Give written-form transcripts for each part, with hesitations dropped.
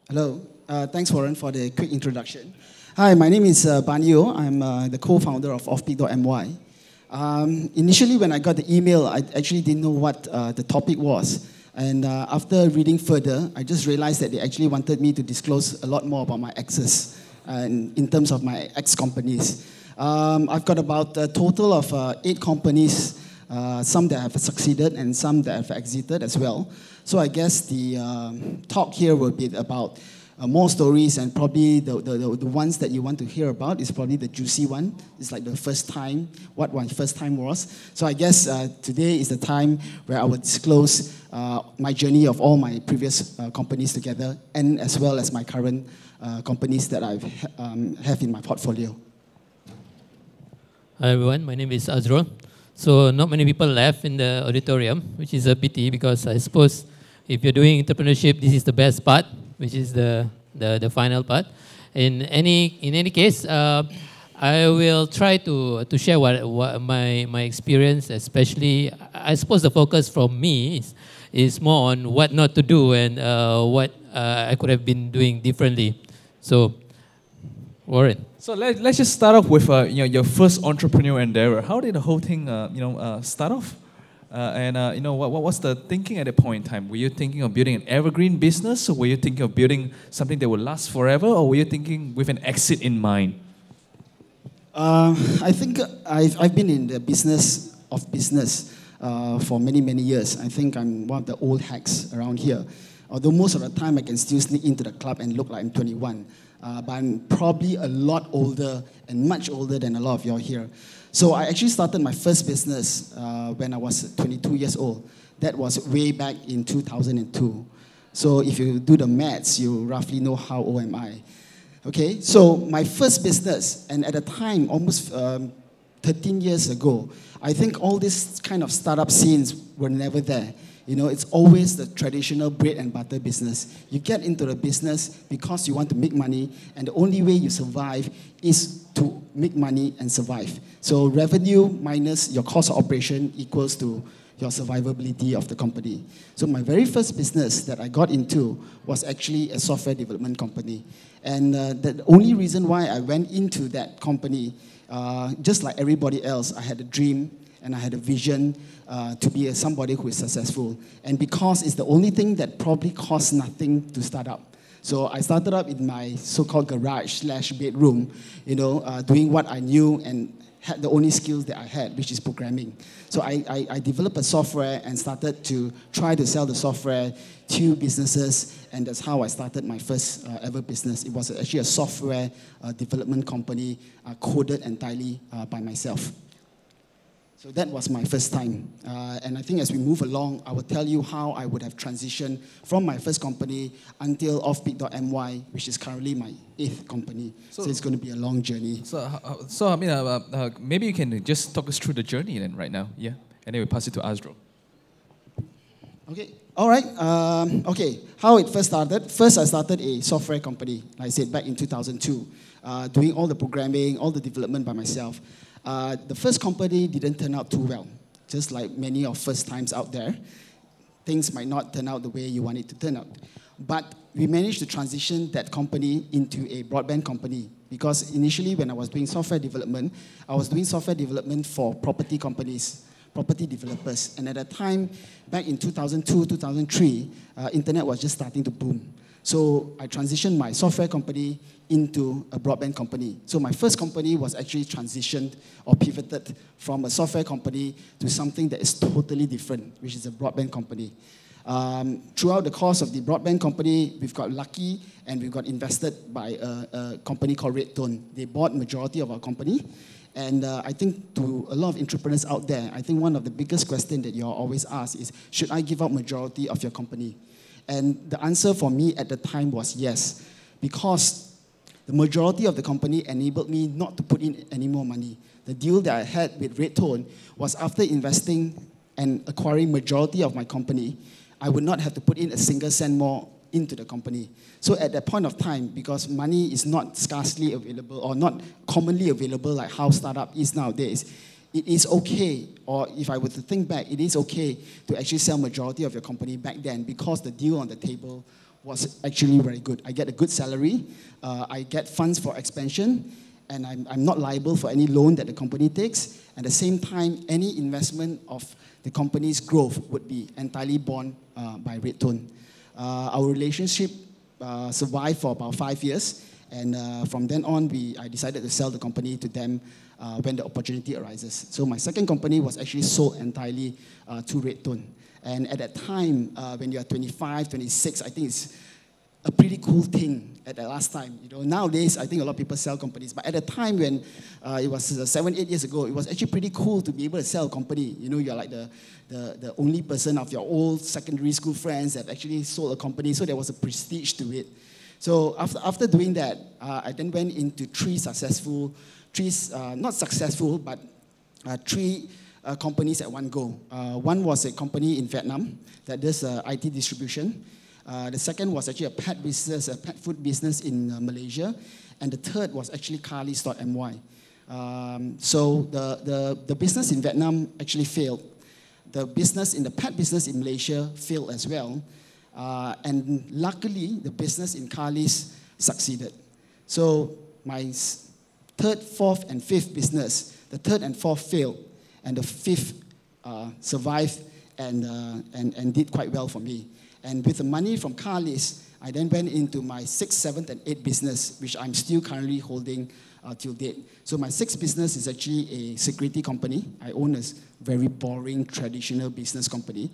Hello. Thanks, Warren, for the quick introduction. Hi, my name is Ban Eu. I'm the co-founder of offpeak.my. Initially, when I got the email, I actually didn't know what the topic was. And after reading further, I just realized that they actually wanted me to disclose a lot more about my exes in terms of my ex-companies. I've got about a total of 8 companies, some that have succeeded and some that have exited as well. So I guess the talk here will be about more stories, and probably the ones that you want to hear about is probably the juicy one. It's like the first time, what my first time was. So I guess today is the time where I will disclose my journey of all my previous companies together, and as well as my current companies that I have in my portfolio. Hi everyone, my name is Azrul. So not many people left in the auditorium, which is a pity because I suppose if you're doing entrepreneurship, this is the best part, which is the final part. In any case, I will try to share what my experience, especially I suppose the focus from me is more on what not to do and what I could have been doing differently. So, Warren. So let's just start off with your first entrepreneurial endeavor. How did the whole thing start off? What's the thinking at that point in time? Were you thinking of building an evergreen business, or were you thinking of building something that will last forever, or were you thinking with an exit in mind? I think I've been in the business for many years. I think I'm one of the old hacks around here. Although most of the time I can still sneak into the club and look like I'm 21. But I'm probably a lot older and much older than a lot of y'all here. So I actually started my first business when I was 22 years old. That was way back in 2002. So if you do the maths, you roughly know how old am I. Okay, so my first business, and at the time, almost 13 years ago, I think all these kind of startup scenes were never there. You know, it's always the traditional bread and butter business. You get into the business because you want to make money, and the only way you survive is to make money and survive. So revenue minus your cost of operation equals to your survivability of the company. So my very first business that I got into was actually a software development company. And the only reason why I went into that company, just like everybody else, I had a dream and I had a vision to be somebody who is successful. And because it's the only thing that probably costs nothing to start up. So I started up in my so-called garage/bedroom, doing what I knew and had the only skills that I had, which is programming. So I developed a software and started to try to sell the software to businesses, and that's how I started my first ever business. It was actually a software development company coded entirely by myself. So that was my first time. And I think as we move along, I will tell you how I would have transitioned from my first company until offpeak.my, which is currently my 8th company. So it's going to be a long journey. Maybe you can just talk us through the journey then right now. Yeah. And then we'll pass it to Azrul. Okay. All right. Okay. How it first started. First, I started a software company, like I said, back in 2002, doing all the programming, all the development by myself. The first company didn't turn out too well. Just like many of first times out there, things might not turn out the way you want it to turn out. But we managed to transition that company into a broadband company, because initially when I was doing software development, I was doing software development for property companies, property developers. And at that time, back in 2002, 2003, internet was just starting to boom. So I transitioned my software company into a broadband company. So my first company was actually transitioned or pivoted from a software company to something that is totally different, which is a broadband company. Throughout the course of the broadband company, we've got lucky and we got invested by a company called Redtone. They bought majority of our company. And I think to a lot of entrepreneurs out there, I think one of the biggest questions that you're always asked is, should I give up majority of your company? And the answer for me at the time was yes, because the majority of the company enabled me not to put in any more money. The deal that I had with Redtone was after investing and acquiring majority of my company, I would not have to put in a single cent more into the company. So at that point of time, because money is not scarcely available or not commonly available like how startup is nowadays, it is okay, or if I were to think back, it is okay to actually sell majority of your company back then, because the deal on the table was actually very good. I get a good salary, I get funds for expansion, and I'm not liable for any loan that the company takes. At the same time, any investment of the company's growth would be entirely borne by Redtone. Our relationship survived for about 5 years, and from then on, I decided to sell the company to them when the opportunity arises. So my second company was actually sold entirely to Redtone. And at that time, when you are 25, 26, I think it's a pretty cool thing at the last time. You know, nowadays, I think a lot of people sell companies. But at the time when it was 7, 8 years ago, it was actually pretty cool to be able to sell a company. You know, you're like the only person of your old secondary school friends that actually sold a company. So there was a prestige to it. So after doing that, I then went into three companies at one go. One was a company in Vietnam that does IT distribution. The second was actually a pet business, a pet food business in Malaysia. And the third was actually Carlis.my. So the business in Vietnam actually failed. The pet business in Malaysia failed as well. And luckily, the business in Carlis succeeded. So my third, fourth, and fifth business, the third and fourth failed, and the fifth survived and did quite well for me. And with the money from Carlis, I then went into my sixth, seventh, and eighth business, which I'm still currently holding till date. So my sixth business is actually a security company. I own a very boring, traditional business company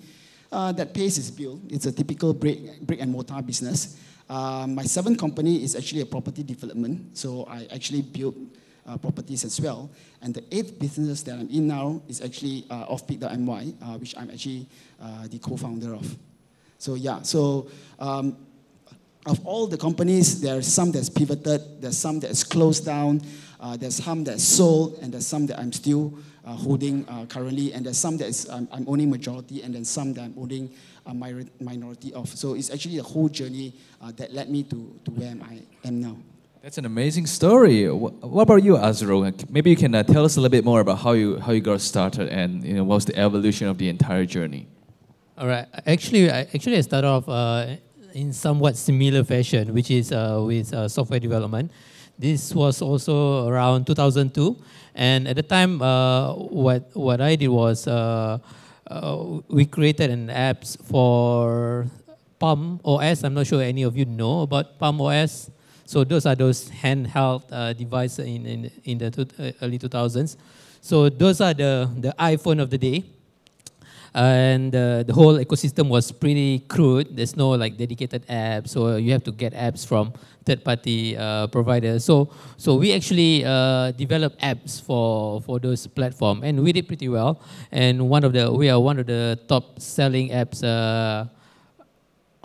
that pays its bill. It's a typical brick and mortar business. My seventh company is actually a property development. So I actually build properties as well. And the eighth business that I'm in now is actually Offpeak.my, which I'm actually the co-founder of. So yeah, of all the companies, there are some that's pivoted, there's some that's closed down, there's some that's sold, and there's some that I'm still holding currently, and there's some that I'm owning majority, and then some that I'm owning a minority of. So it's actually a whole journey that led me to where I am now. That's an amazing story. What about you, Azrul? Maybe you can tell us a little bit more about how you got started, and what was the evolution of the entire journey. All right. Actually, I started off in somewhat similar fashion, which is with software development. This was also around 2002, and at the time, what I did was we created an apps for Palm OS. I'm not sure any of you know about Palm OS. So those are those handheld devices in the early 2000s. So those are the iPhone of the day. And the whole ecosystem was pretty crude. There's no like dedicated apps, so you have to get apps from third-party providers. So we actually developed apps for those platforms, and we did pretty well. And we are one of the top-selling apps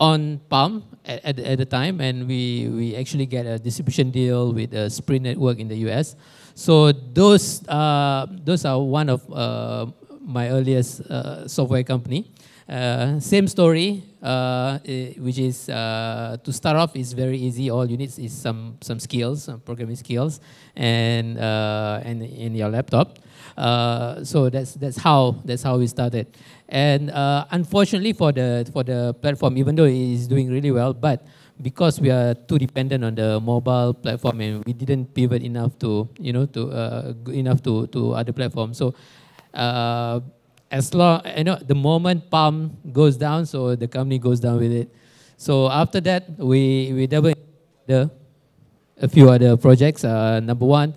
on Palm at the time, and we actually get a distribution deal with a Sprint network in the US. So those are one of my earliest software company. Same story, which is to start off is very easy. All you need is some skills, some programming skills, and in your laptop. So that's how we started. And unfortunately for the platform, even though it is doing really well, but because we are too dependent on the mobile platform, and we didn't pivot enough to to other platforms. So as long the moment Palm goes down, so the company goes down with it. So after that, we dabbled in a few other projects. Number one,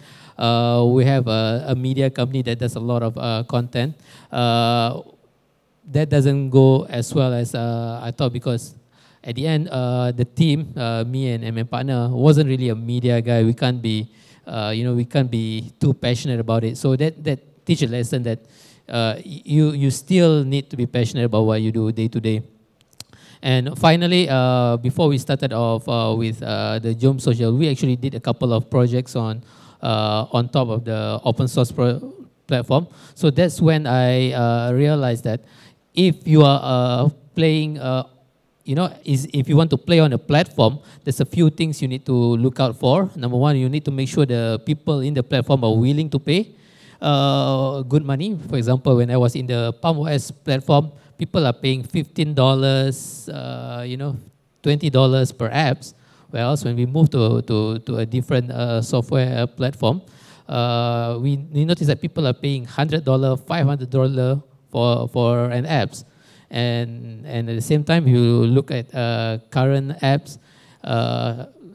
we have a media company that does a lot of content. That doesn't go as well as I thought, because at the end, the team, me and my partner, wasn't really a media guy. We can't be, we can't be too passionate about it. So that teaches a lesson that you still need to be passionate about what you do day to day. And finally, before we started off with the Jom Social, we actually did a couple of projects on top of the open source platform. So that's when I realized that if you are playing, if you want to play on a platform, there's a few things you need to look out for. Number one, you need to make sure the people in the platform are willing to pay good money. For example, when I was in the Palm OS platform, people are paying $15, $20 per apps. Whereas when we move to a different software platform, we notice that people are paying $100, $500 for an apps. And at the same time, you look at current apps,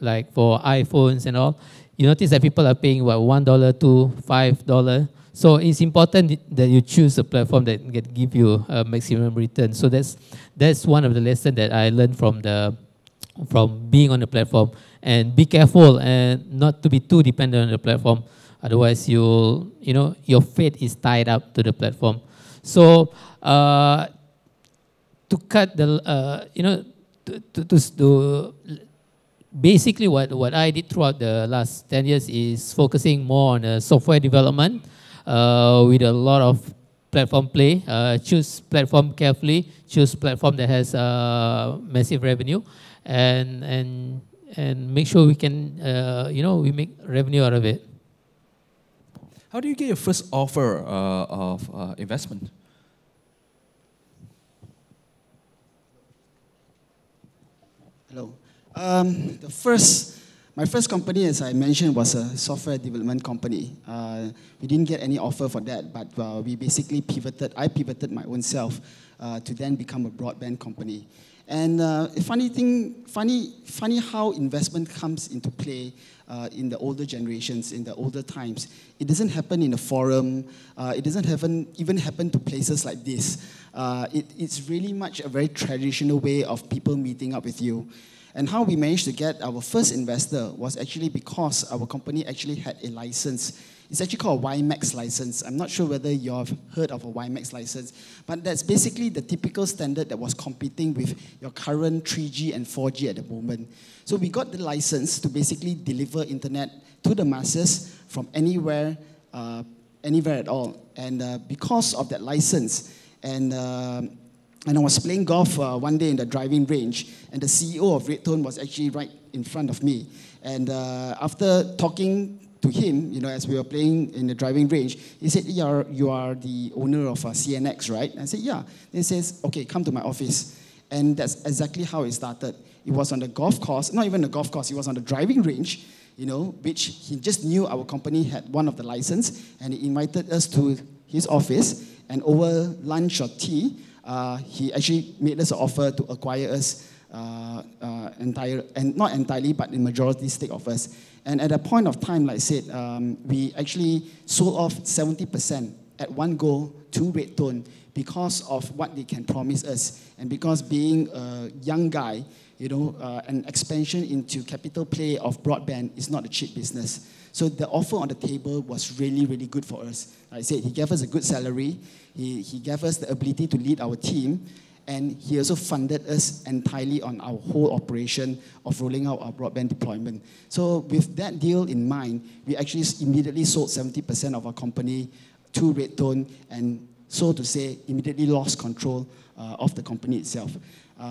like for iPhones and all, you notice that people are paying what, $1 to $5. So it's important that you choose a platform that can give you a maximum return. So that's one of the lessons that I learned from being on the platform. And be careful and not to be too dependent on the platform. Otherwise, your fate is tied up to the platform. So to cut the, to basically what I did throughout the last 10 years is focusing more on software development with a lot of platform play. Choose platform carefully, choose platform that has massive revenue, and make sure we can, we make revenue out of it. How do you get your first offer of investment? Hello. My first company, as I mentioned, was a software development company. We didn't get any offer for that, but we basically I pivoted my own self to then become a broadband company. And funny how investment comes into play in the older generations, in the older times. It doesn't happen in a forum. It doesn't even happen to places like this. It's really much a very traditional way of people meeting up with you. And how we managed to get our first investor was actually because our company actually had a license. It's actually called a WiMAX license. I'm not sure whether you've heard of a WiMAX license, but that's basically the typical standard that was competing with your current 3G and 4G at the moment. So we got the license to basically deliver internet to the masses from anywhere at all. And because of that license, and I was playing golf one day in the driving range, and the CEO of Redtone was actually right in front of me. And after talking to him, as we were playing in the driving range, he said, you are the owner of CNX, right? And I said, yeah. Then he says, okay, come to my office. And that's exactly how it started. It was on the golf course, not even the golf course, it was on the driving range, which he just knew our company had one of the license, and he invited us to his office, and over lunch or tea, he actually made us an offer to acquire us not entirely, but in majority stake of us. And at a point of time, like I said, we actually sold off 70% at one go to Redtone because of what they can promise us. And because being a young guy, an expansion into capital play of broadband is not a cheap business. So the offer on the table was really, really good for us. Like I said, he gave us a good salary. He gave us the ability to lead our team. And he also funded us entirely on our whole operation of rolling out our broadband deployment. So with that deal in mind, we actually immediately sold 70% of our company to Redtone, and so to say, immediately lost control of the company itself.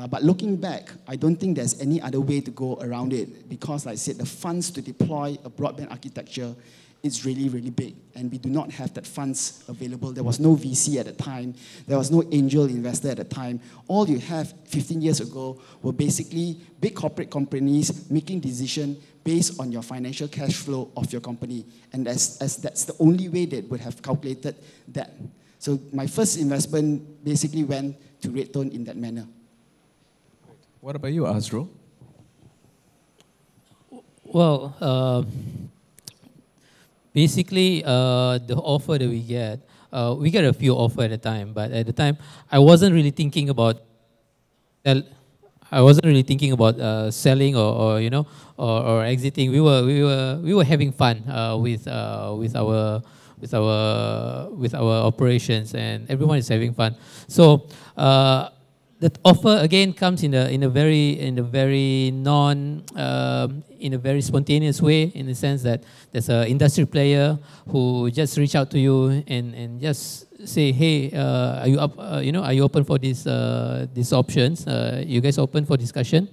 But looking back, I don't think there's any other way to go around it, because, like I said, the funds to deploy a broadband architecture is really, really big, and we do not have that funds available. There was no VC at the time. There was no angel investor at the time. All you have 15 years ago were basically big corporate companies making decisions based on your financial cash flow of your company, and as that's the only way they would have calculated that. So my first investment basically went to Redtone in that manner. What about you, Azrul? Well, basically, the offer that we get a few offers at a time, but at the time, I wasn't really thinking about selling or exiting. We were having fun with our operations, and everyone is having fun. So that offer again comes in a very spontaneous way, in the sense that there's an industry player who just reach out to you and just say, hey, are you up? Are you open for these options? You guys open for discussion?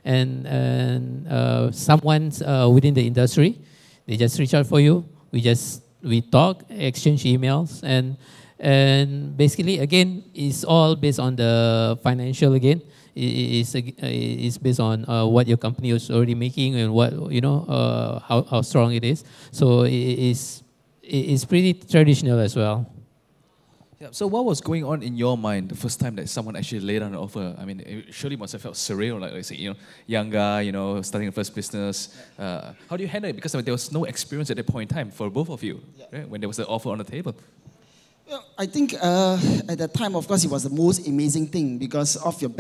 And someone's within the industry, they just reach out for you. We talk, exchange emails, and basically, again, it's all based on the financial again. is based on what your company is already making and what how strong it is. So it's pretty traditional as well. Yeah. So what was going on in your mind the first time that someone actually laid out an offer? I mean, it surely must have felt surreal, like say, young guy, starting a first business. How do you handle it? Because there was no experience at that point in time for both of you, right? When there was an offer on the table. Well, I think at that time, of course, it was the most amazing thing because off your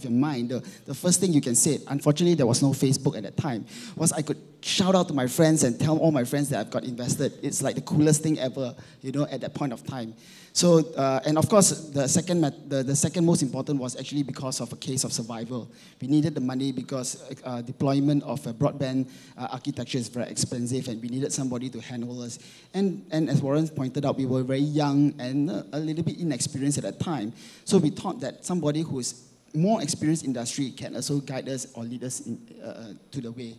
mind, the first thing you can say, unfortunately, there was no Facebook at that time, was I could shout out to my friends and tell all my friends that I've got invested. It's like the coolest thing ever, at that point of time. So, and of course, the second most important was actually because of a case of survival. We needed the money because deployment of broadband architecture is very expensive, and we needed somebody to handle us. And as Warren pointed out, we were very young and a little bit inexperienced at that time. So we thought that somebody who is more experienced in industry can also guide us or lead us to the way.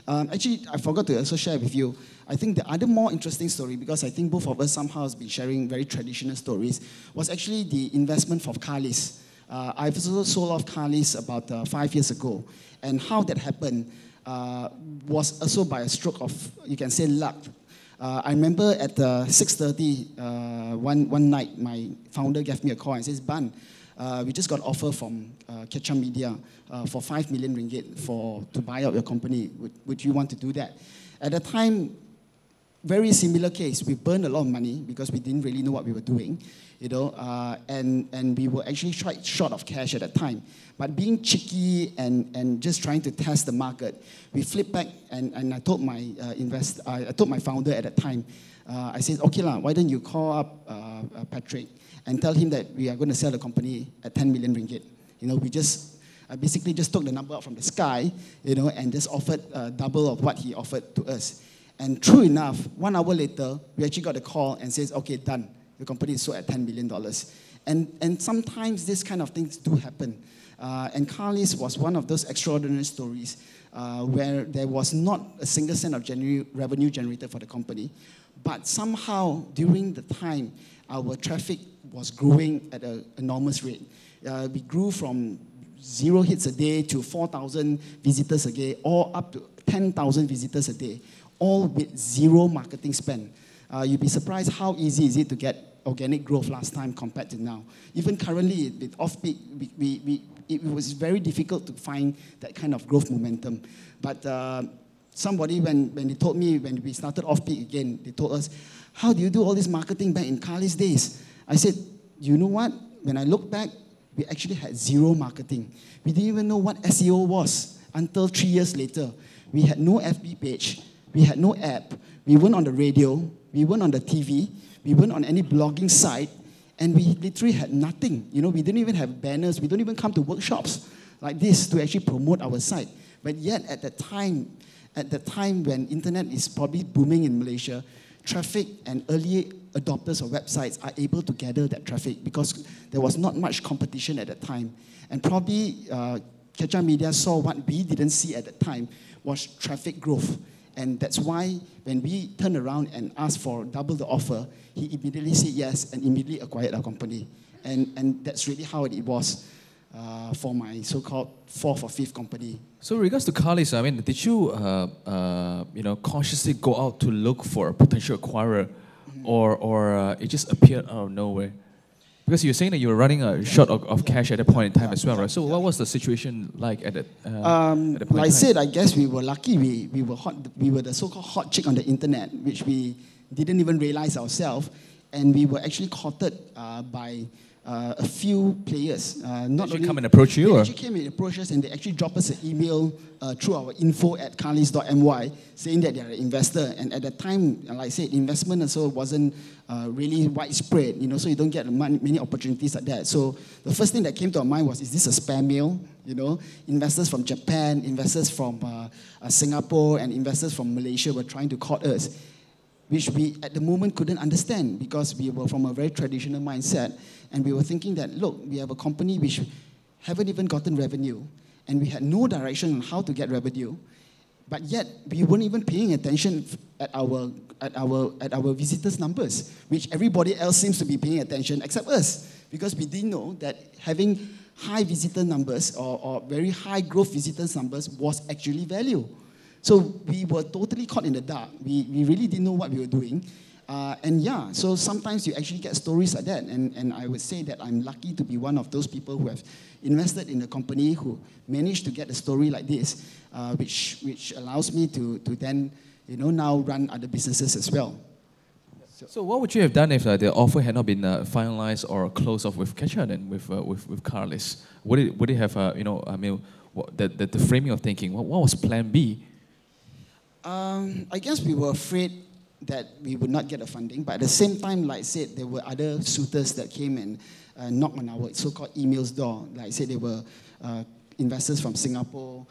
Actually, I forgot to also share with you, I think the other more interesting story, because I think both of us somehow has been sharing very traditional stories, was actually the investment for Carlis. I've also sold off Carlis about 5 years ago. And how that happened was also by a stroke of, you can say, luck. I remember at 6:30 one night, my founder gave me a call and says, "Ban, we just got an offer from Ketchup Media for 5 million ringgit to buy out your company. Would you want to do that?" At the time, very similar case. We burned a lot of money because we didn't really know what we were doing, and we were actually short of cash at that time. But being cheeky and just trying to test the market, we flipped back and I told my I told my founder at that time, I said, "Okay lah, why don't you call up Patrick and tell him that we are going to sell the company at 10 million ringgit. We just basically just took the number out from the sky, and just offered double of what he offered to us. And true enough, 1 hour later, we actually got a call and says, "Okay, done. The company is sold at $10 million. And sometimes these kind of things do happen. And Carlis was one of those extraordinary stories where there was not a single cent of revenue generated for the company. But somehow, during the time, our traffic was growing at an enormous rate. We grew from 0 hits a day to 4,000 visitors a day, or up to 10,000 visitors a day, all with zero marketing spend. You'd be surprised how easy is it to get organic growth last time compared to now. Even currently, with off-peak, it was very difficult to find that kind of growth momentum. But somebody, when they told me, when we started off-peak again, they told us, "How do you do all this marketing back in Carlis days?" I said, "You know what? When I look back, we actually had zero marketing. We didn't even know what SEO was until 3 years later. We had no FB page. We had no app. We weren't on the radio. We weren't on the TV. We weren't on any blogging site. And we literally had nothing. We didn't even have banners. We don't even come to workshops like this to actually promote our site. But yet, at the time when internet is probably booming in Malaysia, traffic and early adopters of websites are able to gather that traffic because there was not much competition at that time. And probably Ketchup Media saw what we didn't see at that time was traffic growth. And that's why when we turned around and asked for double the offer, he immediately said yes and immediately acquired our company. And that's really how it was for my so-called fourth or fifth company. So, in regards to Carlis, did you, consciously go out to look for a potential acquirer, or it just appeared out of nowhere? Because you're saying that you were running short of cash at that point in time as well, right? So, what was the situation like at that point? Like I said, I guess we were lucky. We were hot. We were the so-called hot chick on the internet, which we didn't even realize ourselves, and we were actually courted by a few players. Not only come and approach you? They actually came and approached us, and they actually dropped us an email through our info@carlis.my saying that they're an investor. And at that time, like I said, investment also wasn't really widespread, so you don't get many opportunities like that. So the first thing that came to our mind was, is this a spam mail? Investors from Japan, investors from Singapore, and investors from Malaysia were trying to court us, which we at the moment couldn't understand because we were from a very traditional mindset. And we were thinking that, look, we have a company which haven't even gotten revenue, and we had no direction on how to get revenue, but yet we weren't even paying attention at our visitors' numbers, which everybody else seems to be paying attention except us, because we didn't know that having high visitor numbers or very high growth visitor numbers was actually value. So we were totally caught in the dark. We really didn't know what we were doing. And yeah, so sometimes you actually get stories like that. And I would say that I'm lucky to be one of those people who have invested in a company who managed to get a story like this, which allows me to then, now run other businesses as well. So what would you have done if the offer had not been finalized or closed off with Kesha and with Carlis? Would it have, the framing of thinking, what was plan B? I guess we were afraid that we would not get the funding, but at the same time, like I said, there were other suitors that came and knocked on our so-called emails door. Like I said, they were investors from Singapore,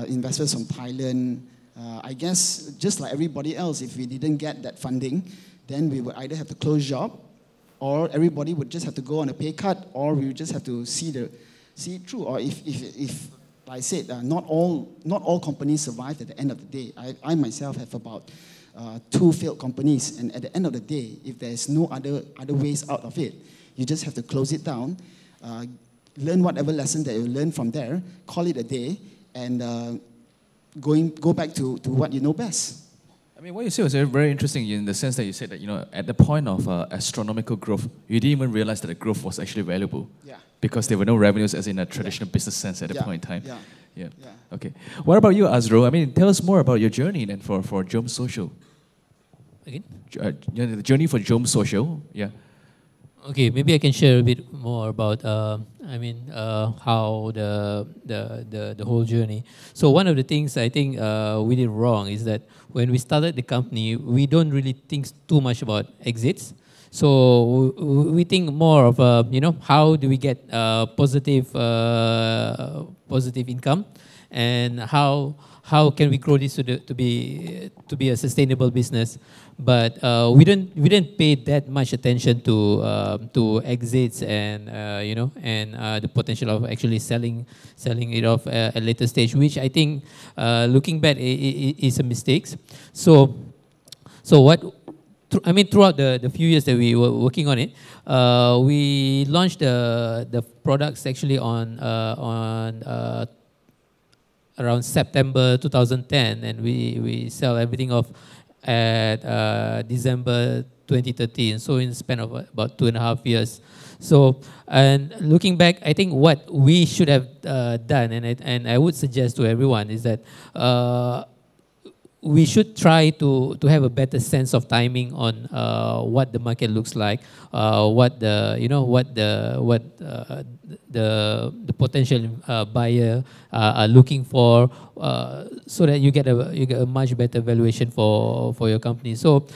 investors from Thailand. I guess just like everybody else, if we didn't get that funding, then we would either have to close shop, or everybody would just have to go on a pay cut, or we would just have to see it through. Or if like I said, not all companies survive at the end of the day. I myself have about 2 failed companies, and at the end of the day, if there's no other ways out of it, you just have to close it down, learn whatever lesson that you learn from there, call it a day, and go back to what you know best. I mean, what you said was very interesting in the sense that you said that, at the point of astronomical growth, you didn't even realize that the growth was actually valuable. Yeah. Because there were no revenues as in a traditional business sense at the point in time. Yeah. Okay. What about you, Azrul? I mean, tell us more about your journey then for Jom Social. Again? The journey for Jom Social. Yeah. Okay, maybe I can share a bit more about how the whole journey. So one of the things I think we did wrong is that when we started the company, we don't really think too much about exits. So we think more of how do we get positive income, and how can we grow this to be a sustainable business. But we didn't pay that much attention to exits and the potential of actually selling it off at a later stage, which I think looking back is a mistake. So throughout the few years that we were working on it, we launched the products actually on around September 2010, and we sell everything off at December 2013, so in the span of about 2.5 years. So, and looking back, I think what we should have done, and I would suggest to everyone, is that we should try to have a better sense of timing on what the market looks like, what the potential buyer are looking for, so that you get a much better valuation for your company. So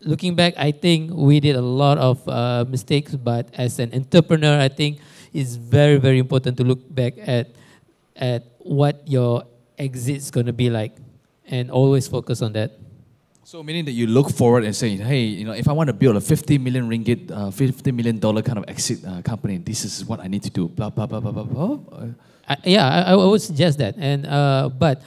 looking back, I think we did a lot of mistakes, but as an entrepreneur, I think it's very, very important to look back at what your exit's going to be like, and always focus on that. So meaning that you look forward and say, hey, if I want to build a 50 million ringgit, $50 million kind of exit company, this is what I need to do, blah, blah, blah, blah, blah, blah. I would suggest that. And but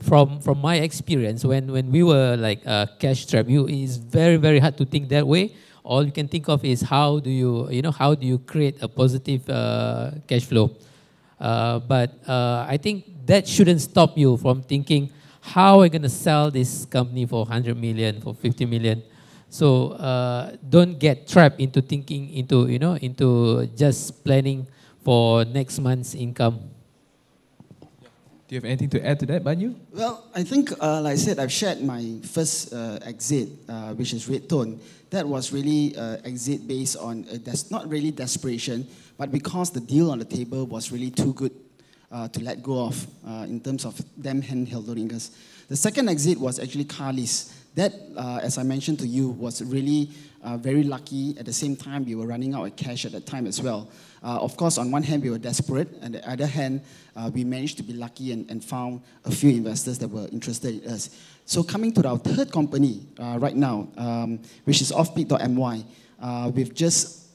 from my experience, when we were like cash strapped, it's very, very hard to think that way. All you can think of is how do you create a positive cash flow. But I think that shouldn't stop you from thinking, how are we going to sell this company for 100 million, for 50 million? So don't get trapped into thinking into just planning for next month's income. Do you have anything to add to that, Ban Eu? Well, I think, like I said, I've shared my first exit, which is Red Tone. That was really exit based on, not really desperation, but because the deal on the table was really too good to let go of in terms of them handholding us. The second exit was actually Carlis. That, as I mentioned to you, was really very lucky. At the same time, we were running out of cash at that time as well. Of course, on one hand, we were desperate. And on the other hand, we managed to be lucky and found a few investors that were interested in us. So coming to our third company right now, which is Offpeak.my,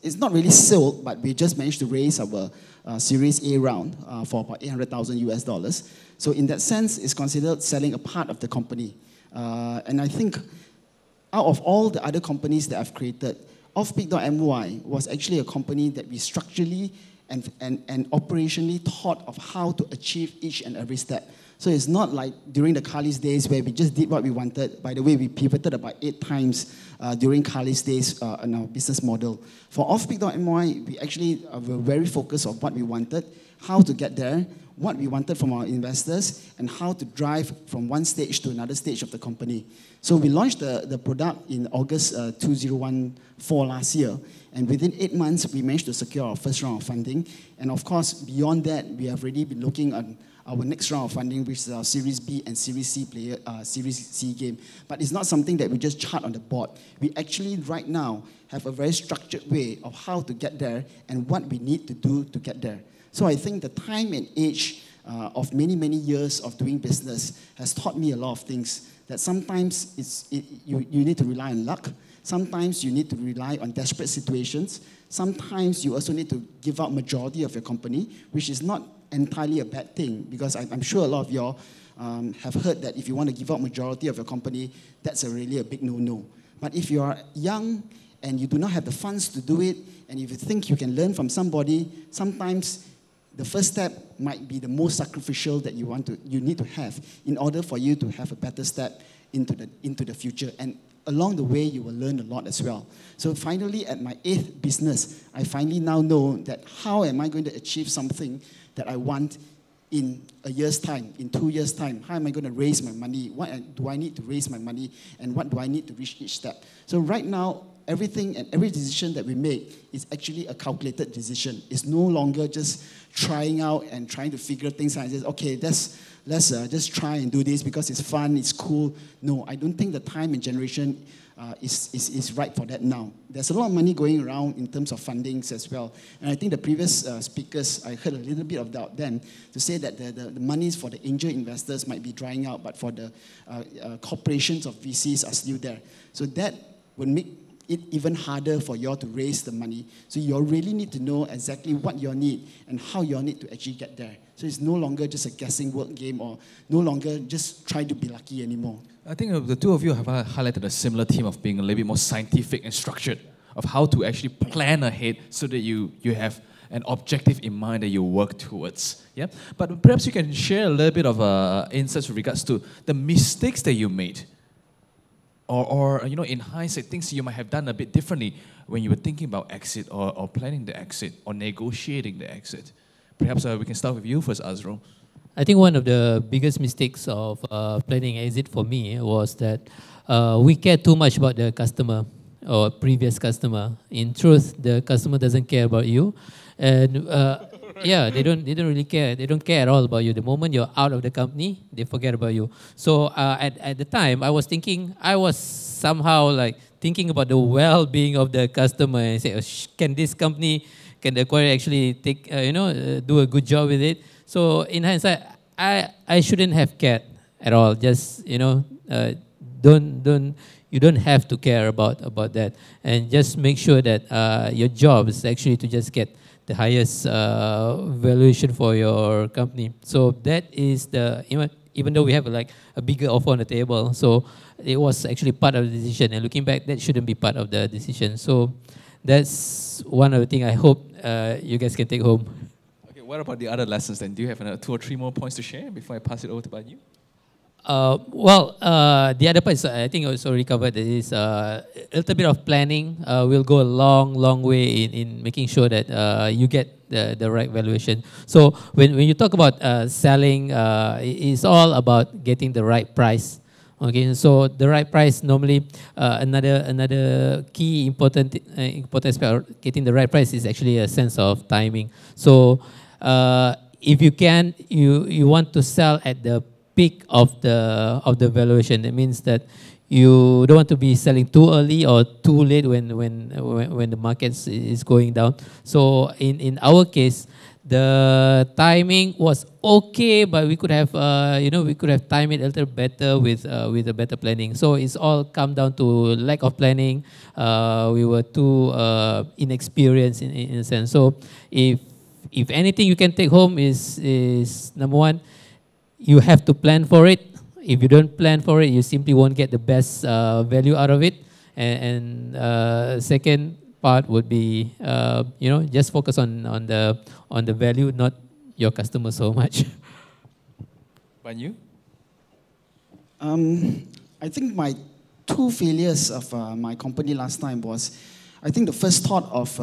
it's not really sold, but we just managed to raise our Series A round for about $800,000. So in that sense, it's considered selling a part of the company. And I think out of all the other companies that I've created, Offpeak.my was actually a company that we structurally and operationally thought of how to achieve each and every step. So it's not like during the Carly's days where we just did what we wanted. By the way, we pivoted about 8 times during Carly's days in our business model. For Offpeak.my, we actually were very focused on what we wanted, how to get there, what we wanted from our investors, and how to drive from one stage to another stage of the company. So we launched the product in August 2014 last year, and within 8 months, we managed to secure our first round of funding. And of course, beyond that, we have already been looking at our next round of funding, which is our Series B and Series C game. But it's not something that we just chart on the board. We actually, right now, have a very structured way of how to get there and what we need to do to get there. So I think the time and age of many, many years of doing business has taught me a lot of things. That sometimes you need to rely on luck. Sometimes you need to rely on desperate situations. Sometimes you also need to give out majority of your company, which is not entirely a bad thing, because I'm sure a lot of y'all have heard that if you want to give out majority of your company, that's really a big no-no. But if you are young and you do not have the funds to do it, and if you think you can learn from somebody, sometimes the first step might be the most sacrificial that you need to have in order for you to have a better step into the future. And along the way, you will learn a lot as well. So finally, at my 8th business, I finally now know that how am I going to achieve something that I want in a year's time, in 2 years' time? How am I going to raise my money? What do I need to raise my money? And what do I need to reach each step? So right now, everything and every decision that we make is actually a calculated decision. It's no longer just trying out and trying to figure things out and say, okay, let's just try and do this because it's fun, it's cool. No, I don't think the time and generation is right for that now. There's a lot of money going around in terms of fundings as well. And I think the previous speakers, I heard a little bit of that then, to say that the monies for the angel investors might be drying out, but for the corporations of VCs are still there. So that would make it even harder for you all to raise the money. So you all really need to know exactly what you all need and how you all need to actually get there. So it's no longer just a guessing work game or no longer just try to be lucky anymore. I think the two of you have highlighted a similar theme of being a little bit more scientific and structured, of how to actually plan ahead so that you have an objective in mind that you work towards. Yeah? But perhaps you can share a little bit of insights with regards to the mistakes that you made. Or you know, in hindsight, things you might have done a bit differently when you were thinking about exit or planning the exit or negotiating the exit. Perhaps we can start with you first, Azrul. I think one of the biggest mistakes of planning exit for me was that we care too much about the customer or previous customer. In truth, the customer doesn't care about you, and yeah, they don't really care. They don't care at all about you. The moment you're out of the company, they forget about you. So at the time, I was somehow like thinking about the well-being of the customer and say, can this company, can the acquirer actually take, do a good job with it? So in hindsight, I shouldn't have cared at all. Just you don't have to care about that, and just make sure that your job is actually to just get the highest valuation for your company. So that is even though we have like a bigger offer on the table, so it was actually part of the decision. And looking back, that shouldn't be part of the decision. So that's one of the things I hope you guys can take home. Okay, what about the other lessons then? Do you have 2 or 3 more points to share before I pass it over to Ban Eu? The other part is, I think it's already covered, is a little bit of planning will go a long way in making sure that you get the right valuation. So when you talk about selling, it's all about getting the right price. Okay, so the right price, normally another key important aspect of getting the right price is actually a sense of timing. So if you can, you want to sell at the peak of the valuation. That means that you don't want to be selling too early or too late when the market is going down. So in our case, the timing was okay, but we could have timed it a little better with a better planning. So it's all come down to lack of planning. We were too inexperienced in a sense. So if anything you can take home is number one, you have to plan for it. If you don't plan for it, you simply won't get the best value out of it. And second, part would be, just focus on the value, not your customer so much. Ban You? I think my two failures of my company last time was, I think the first thought of,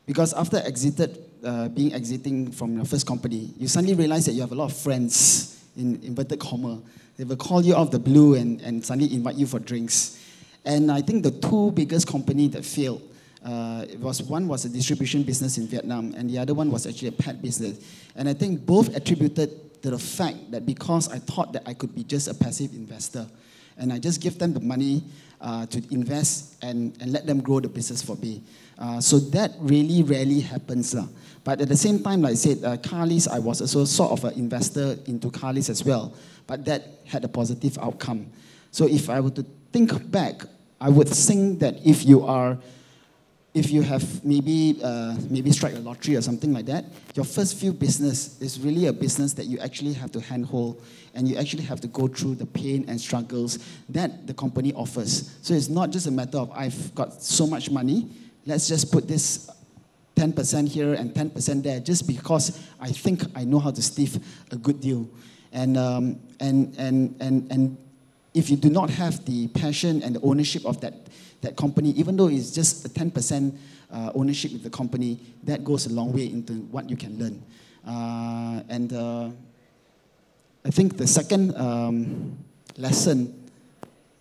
because after exiting from your first company, you suddenly realize that you have a lot of friends, in inverted comma. They will call you out of the blue and suddenly invite you for drinks. And I think the two biggest companies that failed, one was a distribution business in Vietnam, and the other one was actually a pet business. And I think both attributed to the fact that because I thought that I could be just a passive investor, and I just give them the money to invest and let them grow the business for me. So that really rarely happens. But at the same time, like I said, Carly's, I was also sort of an investor into Carly's as well, but that had a positive outcome. So if I were to think back, I would think that if you have maybe strike a lottery or something like that, your first few business is really a business that you actually have to handhold, and you actually have to go through the pain and struggles that the company offers. So it's not just a matter of, I've got so much money, let's just put this 10% here and 10% there, just because I think I know how to sniff a good deal. And if you do not have the passion and the ownership of that company, even though it's just a 10% ownership of the company, that goes a long way into what you can learn. I think the second lesson,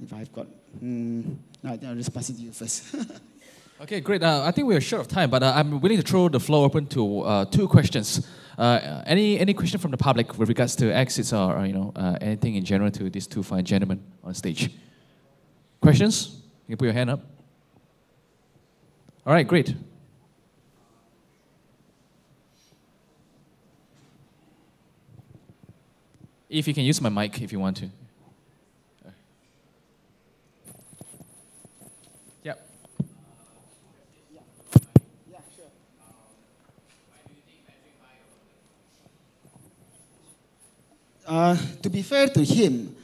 if I've got, no, I think I'll just pass it to you first. Okay, great. I think we're short of time, but I'm willing to throw the floor open to two questions. Any question from the public with regards to exits or anything in general to these two fine gentlemen on stage? Questions? You can put your hand up. All right, great. If you can use my mic if you want to. Yep. Yeah, sure. To be fair to him,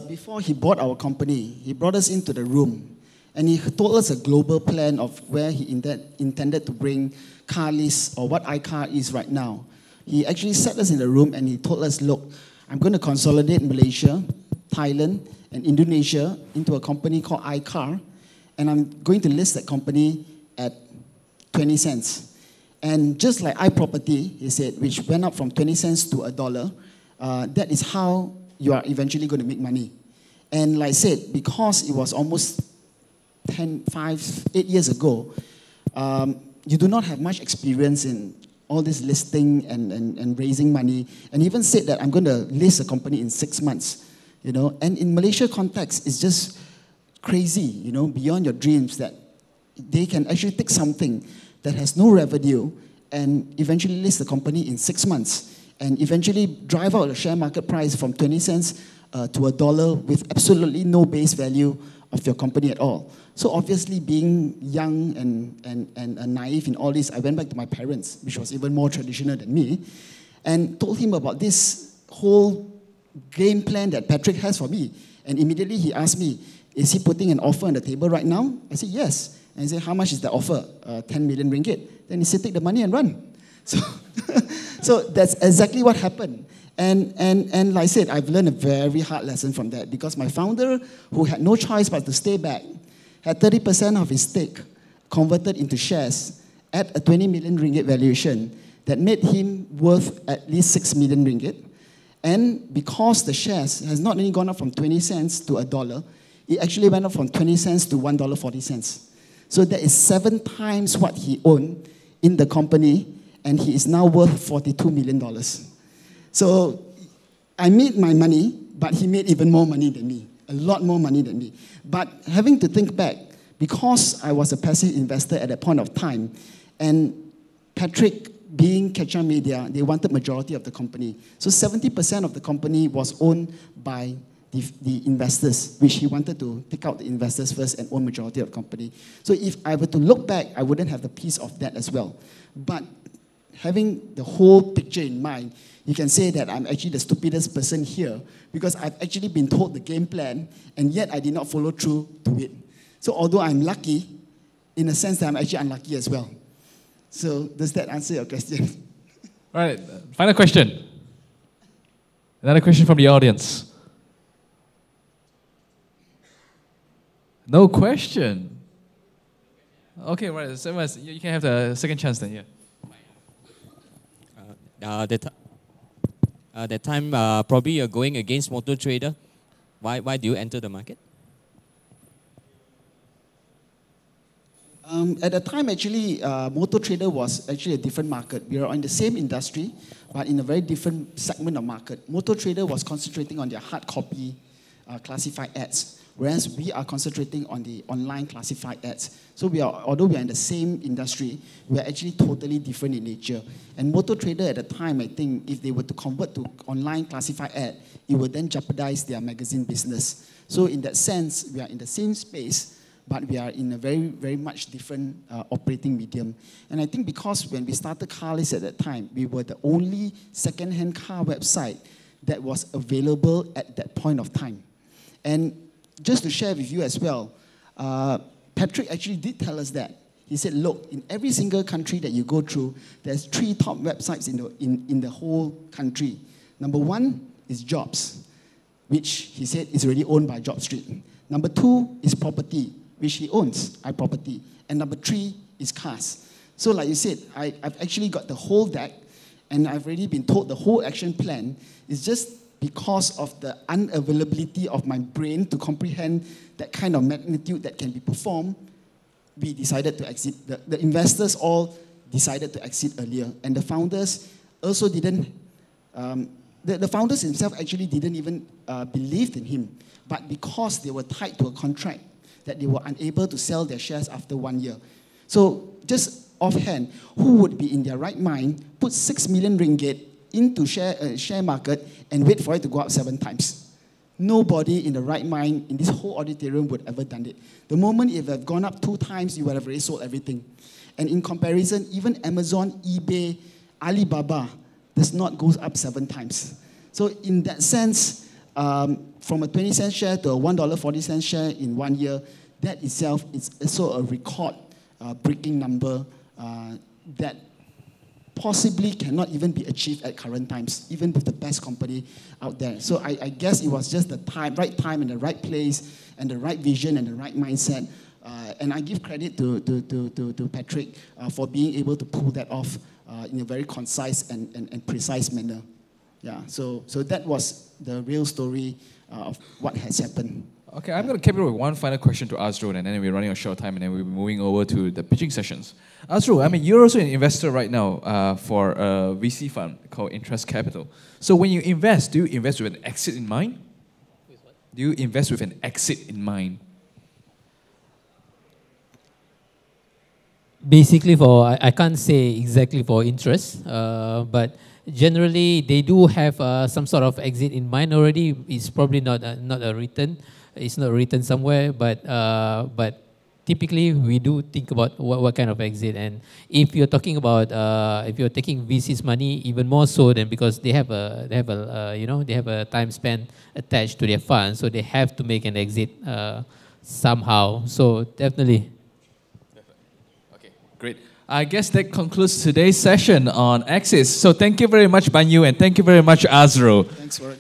before he bought our company, he brought us into the room, and he told us a global plan of where he intended to bring Carly's, or what iCar is right now. He actually sat us in the room and he told us, look, I'm going to consolidate Malaysia, Thailand, and Indonesia into a company called iCar, and I'm going to list that company at 20 cents. And just like iProperty, he said, which went up from 20 cents to $1, that is how you are eventually going to make money. And like I said, because it was almost 8 years ago, you do not have much experience in all this listing and raising money. And he even said that I'm going to list a company in 6 months. And in Malaysia context, it's just crazy, beyond your dreams, that they can actually take something that has no revenue and eventually list the company in 6 months, and eventually drive out the share market price from 20 cents to $1 with absolutely no base value of your company at all. So obviously, being young and naive in all this, I went back to my parents, which was even more traditional than me, and told him about this whole game plan that Patrick has for me. And immediately he asked me, is he putting an offer on the table right now? I said, yes. And he said, how much is the offer? 10 million ringgit. Then he said, take the money and run. So, so that's exactly what happened. And like I said, I've learned a very hard lesson from that, because my founder, who had no choice but to stay back, had 30% of his stake converted into shares at a 20 million ringgit valuation that made him worth at least 6 million ringgit. And because the shares has not only gone up from 20 cents to $1, it actually went up from 20 cents to $1.40. So that is 7 times what he owned in the company, and he is now worth $42 million. So I made my money, but he made even more money than me, a lot more money than me. But having to think back, because I was a passive investor at that point of time, and Patrick being Catch Up Media, they wanted majority of the company. So 70% of the company was owned by the investors, which he wanted to pick out the investors first and own majority of the company. So if I were to look back, I wouldn't have the piece of that as well. But having the whole picture in mind, you can say that I'm actually the stupidest person here, because I've actually been told the game plan, and yet I did not follow through to it. So although I'm lucky, in a sense that I'm actually unlucky as well. So does that answer your question? All right, final question. Another question from the audience. No question. Okay, right. So you can have the second chance then. Yeah. That time, probably you're going against Motor Trader. Why do you enter the market? At the time, actually, Motor Trader was actually a different market. We were in the same industry, but in a very different segment of market. Motor Trader was concentrating on their hard copy classified ads, whereas we are concentrating on the online classified ads. So although we are in the same industry, we are actually totally different in nature. And Motor Trader at the time, I think, if they were to convert to online classified ad, it would then jeopardize their magazine business. So in that sense, we are in the same space, but we are in a very, very much different operating medium. And I think because when we started Carlist at that time, we were the only second-hand car website that was available at that point of time. And just to share with you as well, Patrick actually did tell us that. He said, look, in every single country that you go through, there's 3 top websites in the whole country. Number 1 is Jobs, which he said is already owned by JobStreet. Number 2 is Property, which he owns, iProperty. And number 3 is Cars. So like you said, I've actually got the whole deck, and I've already been told the whole action plan is just because of the unavailability of my brain to comprehend that kind of magnitude that can be performed. We decided to exit. The investors all decided to exit earlier. And the founders also didn't, the founders themselves actually didn't even believe in him. But because they were tied to a contract, that they were unable to sell their shares after 1 year. So just offhand, who would be in their right mind, put 6 million ringgit into share market and wait for it to go up 7 times? Nobody in the right mind in this whole auditorium would ever done it. The moment it had gone up 2 times, you would have already sold everything. And in comparison, even Amazon, eBay, Alibaba does not go up 7 times. So in that sense, from a 20-cent share to a $1.40 share in 1 year, that itself is also a record-breaking number that possibly cannot even be achieved at current times, even with the best company out there. So I guess it was just the right time and the right place and the right vision and the right mindset. And I give credit to Patrick for being able to pull that off in a very concise and precise manner. Yeah, so that was the real story of what has happened. Okay, I'm going to keep it with one final question to Azrul, and then we're running a short time, and then we'll be moving over to the pitching sessions. Azrul, I mean, you're also an investor right now for a VC fund called Interest Capital. So when you invest, do you invest with an exit in mind? Do you invest with an exit in mind? Basically, I can't say exactly for interest, but generally they do have some sort of exit in mind already. It's probably not a return. It's not written somewhere, but typically we do think about what kind of exit. And if you're talking about if you're taking VC's money, even more so, then because they have a time span attached to their fund, so they have to make an exit somehow. So definitely. Okay, great. I guess that concludes today's session on exits. So thank you very much, Ban Eu, and thank you very much, Azrul. Thanks, Warwick.